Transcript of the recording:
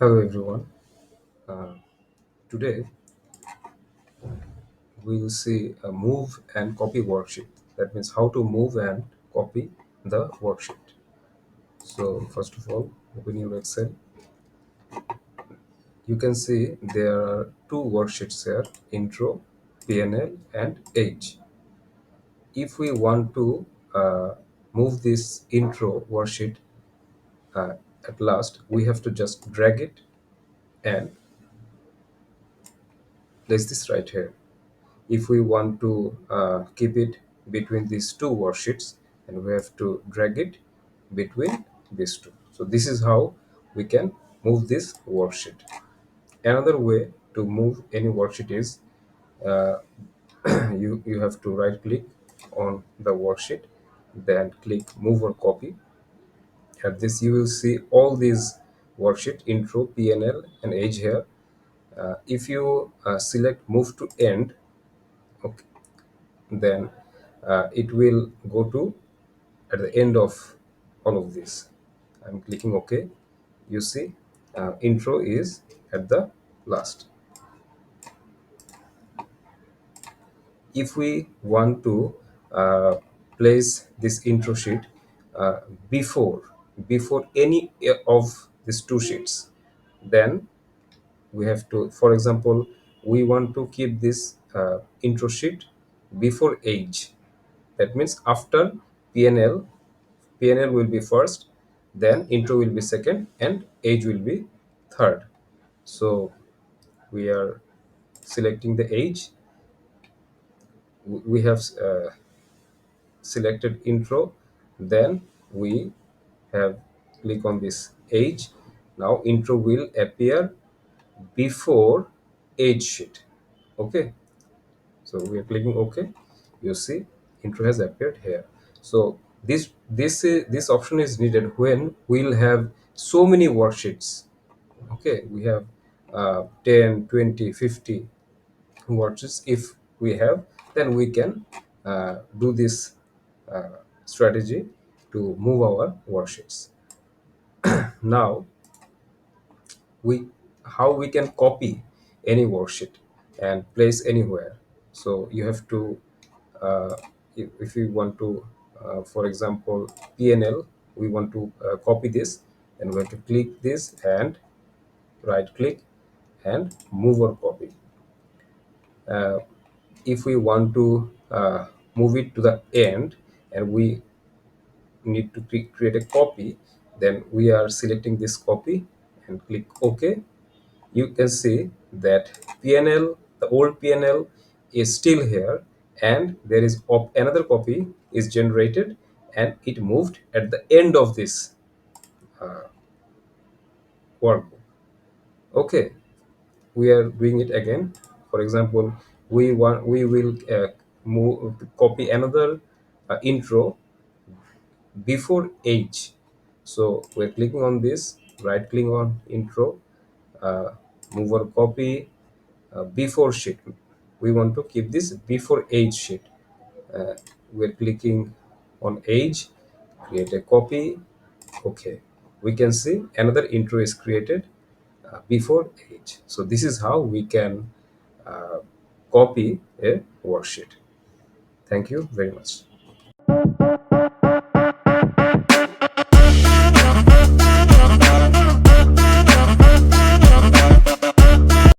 Hello everyone. Uh, Today we will see a move and copy worksheet. That means how to move and copy the worksheet. So first of all, open your Excel. You can see there are two worksheets here: intro, PNL, and age. If we want to move this intro worksheet uh, at last, we have to just drag it and place this right here. If we want to keep it between these two worksheets, and we have to drag it between these two. So this is how we can move this worksheet. Another way to move any worksheet is uh, you have to right click on the worksheet, then click move or copy. At this you will see all these worksheet: intro, PNL, and age here. If you select move to end, okay, then it will go to at the end of all of this. I'm clicking OK. You see, intro is at the last. If we want to uh, place this intro sheet uh, before before any of these two sheets, then we have to, for example, we want to keep this intro sheet before age. That means after PNL, PNL will be first, then intro will be second, and age will be third. So we are selecting the age. We have selected intro, then we have click on this age. Now intro will appear before age sheet. Okay, so we are clicking OK. You see, intro has appeared here. So this option is needed when we'll have so many worksheets. Okay, we have 10, 20, 50 worksheets. If we have, then we can do this strategy to move our worksheets. Now we how we can copy any worksheet and place anywhere. So you have to if we want to for example, PNL, we want to copy this, and we have to click this and right click and move or copy. If we want to move it to the end, and we need to create a copy, then we are selecting this copy and click OK. You can see that PNL, the old PNL, is still here, and there is another copy is generated, and it moved at the end of this workbook. Okay, we are doing it again. For example, we will move copy another intro before age. So we're clicking on this, right click on intro, uh, move or copy before sheet. We want to keep this before age sheet. uh, we're clicking on age, create a copy. Okay, we can see another intro is created before age. So this is how we can uh, copy a worksheet. Thank you very much.